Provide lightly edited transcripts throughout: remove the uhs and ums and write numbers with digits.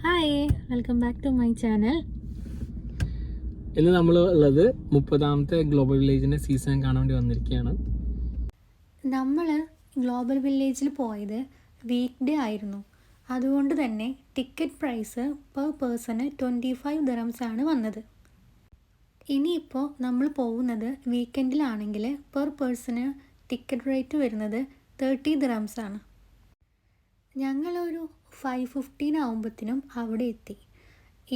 Hi, welcome back to my channel. ഇന്ന് നമ്മൾ ഉള്ളത് 30ാമത്തെ ഗ്ലോബൽ വില്ലേജിൻ്റെ സീസൺ കാണാൻ വേണ്ടി വന്നിരിക്കുകയാണ്. നമ്മൾ ഗ്ലോബൽ വില്ലേജിൽ പോയത് വീക്ക് ഡേ ആയിരുന്നു. അതുകൊണ്ട് തന്നെ ticket price per person 25 dirhams ആണ് വന്നത്. ഇനിയിപ്പോൾ നമ്മൾ പോകുന്നത് വീക്കെൻഡിലാണെങ്കിൽ പെർ പേഴ്സണ് ടിക്കറ്റ് റേറ്റ് വരുന്നത് 30 ദിറംസ് ആണ്. ഞങ്ങളൊരു 5:15 ആകുമ്പോഴത്തേനും അവിടെ എത്തി.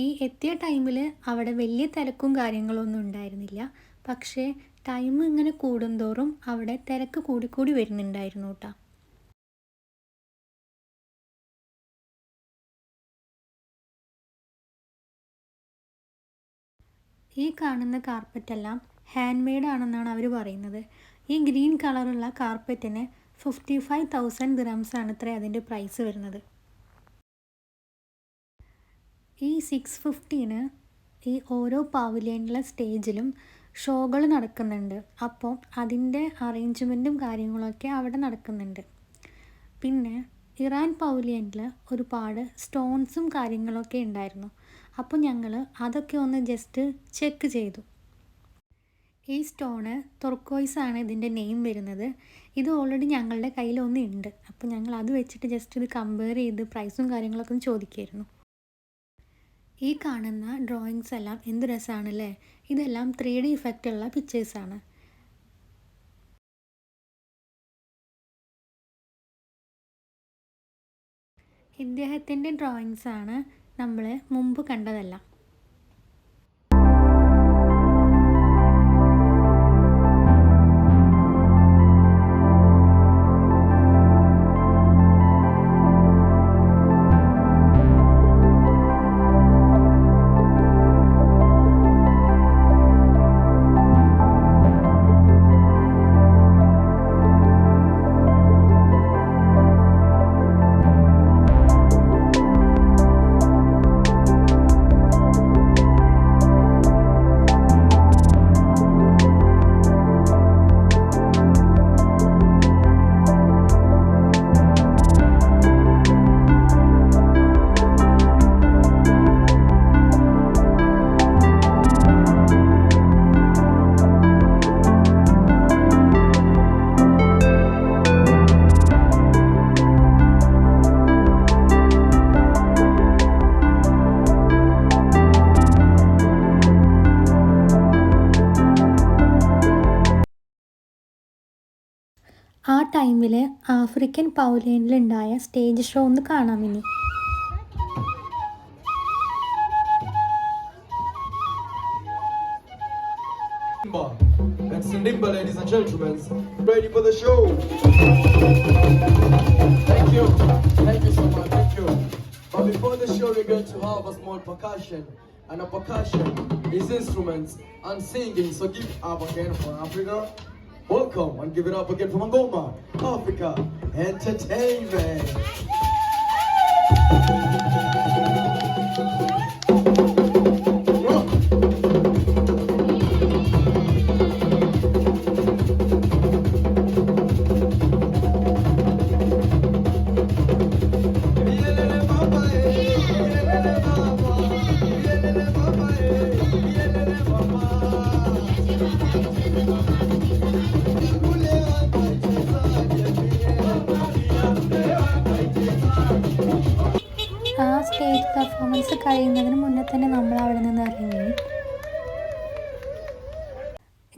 ഈ എത്തിയ ടൈമിൽ അവിടെ വലിയ തിരക്കും കാര്യങ്ങളൊന്നും ഉണ്ടായിരുന്നില്ല. പക്ഷേ ടൈം ഇങ്ങനെ കൂടുന്തോറും അവിടെ തിരക്ക് കൂടിക്കൂടി വരുന്നുണ്ടായിരുന്നു കേട്ടോ. ഈ കാണുന്ന കാർപ്പറ്റെല്ലാം ഹാൻഡ് മെയ്ഡ് ആണെന്നാണ് അവർ പറയുന്നത്. ഈ ഗ്രീൻ കളറുള്ള കാർപ്പറ്റിന് 55,000 ദിറംസ് ആണ് ഇത്ര അതിൻ്റെ പ്രൈസ് വരുന്നത്. ഈ 650 ഈ ഓരോ പവലിയനിലെ സ്റ്റേജിലും ഷോകൾ നടക്കുന്നുണ്ട്. അപ്പോൾ അതിൻ്റെ അറേഞ്ച്മെൻറ്റും കാര്യങ്ങളൊക്കെ അവിടെ നടക്കുന്നുണ്ട്. പിന്നെ ഇറാൻ പവലിയനിൽ ഒരുപാട് സ്റ്റോൺസും കാര്യങ്ങളൊക്കെ ഉണ്ടായിരുന്നു. അപ്പോൾ ഞങ്ങൾ അതൊക്കെ ഒന്ന് ജസ്റ്റ് ചെക്ക് ചെയ്തു. ഈ സ്റ്റോണ് ടൊർക്കോയ്സ് ആണ് ഇതിൻ്റെ നെയിം വരുന്നത്. ഇത് ഓൾറെഡി ഞങ്ങളുടെ കയ്യിലൊന്നും ഉണ്ട്. അപ്പോൾ ഞങ്ങൾ അത് വെച്ചിട്ട് ജസ്റ്റ് ഇത് കമ്പയർ ചെയ്ത് പ്രൈസും കാര്യങ്ങളൊക്കെ ഒന്ന് ചോദിക്കുമായിരുന്നു. ഈ കാണുന്ന ഡ്രോയിങ്സ് എല്ലാം എന്ത് രസമാണല്ലേ. ഇതെല്ലാം 3D ഇഫക്റ്റ് ഉള്ള പിക്ചേഴ്സാണ്. ഇദ്ദേഹത്തിൻ്റെ ഡ്രോയിങ്സാണ് നമ്മൾ മുമ്പ് കണ്ടതെല്ലാം. ആ ടൈമിൽ ആഫ്രിക്കൻ പവലിയനിലുണ്ടായ സ്റ്റേജ് ഷോ ഒന്ന് കാണാം ഇനി. That's Ndimba, ladies and gentlemen. Ready for the show? Thank you so much, thank you. But before the show, we're going to have a small percussion. And a percussion is instruments and singing. So give up again for Africa. Welcome and give it up again for Ngoma, Africa Entertainment. ആ stage performance കഴിയുന്നതിന് മുന്നേ തന്നെ നമ്മൾ അവിടെ നിന്ന് ഇറങ്ങി.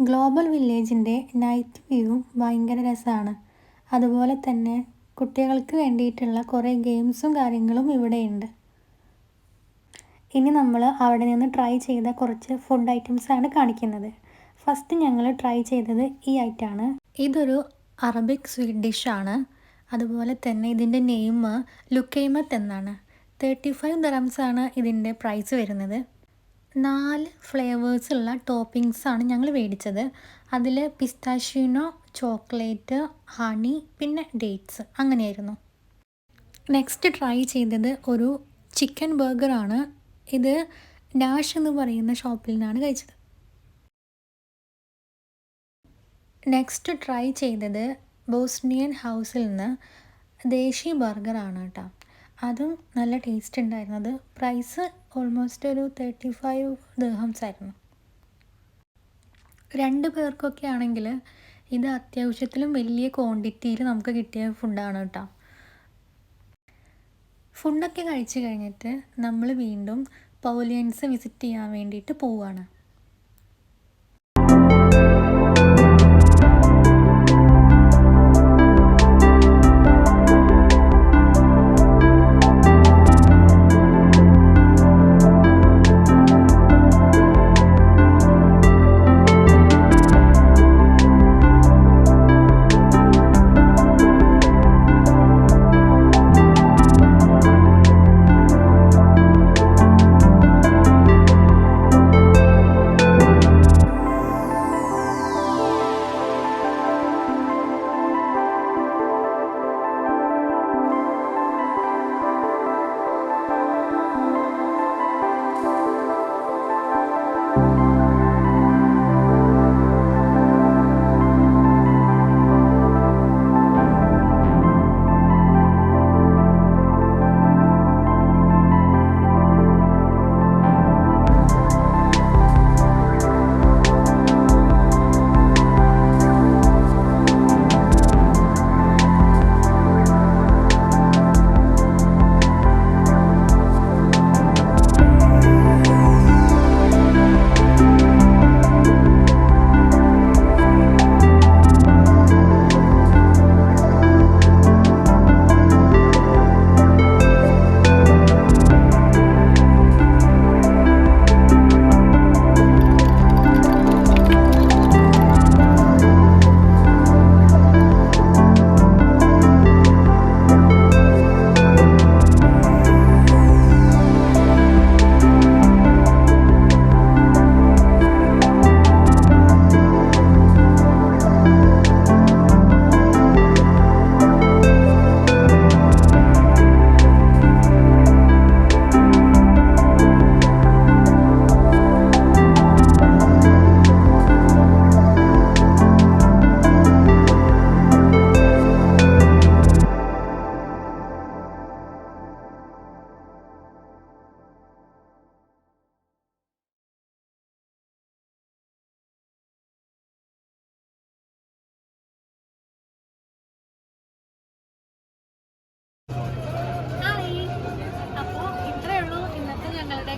Global വില്ലേജിൻ്റെ night വ്യൂവും ഭയങ്കര രസമാണ്. അതുപോലെ തന്നെ കുട്ടികൾക്ക് വേണ്ടിയിട്ടുള്ള കുറേ ഗെയിംസും കാര്യങ്ങളും ഇവിടെയുണ്ട്. ഇനി നമ്മൾ അവിടെ നിന്ന് ട്രൈ ചെയ്ത കുറച്ച് ഫുഡ് ഐറ്റംസാണ് കാണിക്കുന്നത്. ഫസ്റ്റ് ഞങ്ങൾ ട്രൈ ചെയ്തത് ഈ ഐറ്റമാണ്. ഇതൊരു അറബിക് സ്വീറ്റ് ഡിഷാണ്. അതുപോലെ തന്നെ ഇതിൻ്റെ നെയിം ലുക്കൈമത്ത് എന്നാണ്. 35 ദിറംസ് ആണ് ഇതിൻ്റെ പ്രൈസ് വരുന്നത്. 4 ഫ്ലേവേഴ്സുള്ള ടോപ്പിങ്സാണ് ഞങ്ങൾ മേടിച്ചത്. അതിൽ പിസ്താഷ്യൂനോ, ചോക്ലേറ്റ്, ഹണി, പിന്നെ ഡേറ്റ്സ് അങ്ങനെയായിരുന്നു. നെക്സ്റ്റ് ട്രൈ ചെയ്തത് ഒരു ചിക്കൻ ബർഗറാണ്. ഇത് ഡാഷ് എന്ന് പറയുന്ന ഷോപ്പിൽ നിന്നാണ് കഴിച്ചത്. നെക്സ്റ്റ് ട്രൈ ചെയ്തത് ബോസ്നിയൻ ഹൗസിൽ നിന്ന് ദേശി ബർഗറാണ് കേട്ടോ. അതും നല്ല ടേസ്റ്റ് ഉണ്ടായിരുന്നു. അത് പ്രൈസ് ഓൾമോസ്റ്റ് ഒരു 35 ദിർഹംസ് ആയിരുന്നു. 2 പേർക്കൊക്കെ ആണെങ്കിൽ ഇത് അത്യാവശ്യത്തിലും വലിയ ക്വാണ്ടിറ്റിയിൽ നമുക്ക് കിട്ടിയ ഫുഡാണ് കേട്ടോ. ഫുഡൊക്കെ കഴിച്ച് കഴിഞ്ഞിട്ട് നമ്മൾ വീണ്ടും പവലിയൻസ് വിസിറ്റ് ചെയ്യാൻ വേണ്ടിയിട്ട് പോവുകയാണ്.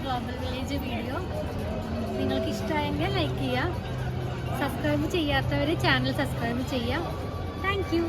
ഗ്ലോബൽ വില്ലേജ് വീഡിയോ നിങ്ങൾക്ക് ഇഷ്ടമായെങ്കിൽ ലൈക്ക് ചെയ്യുക, സബ്സ്ക്രൈബ് ചെയ്യാത്തവർ ചാനൽ സബ്സ്ക്രൈബ് ചെയ്യുക. Thank you.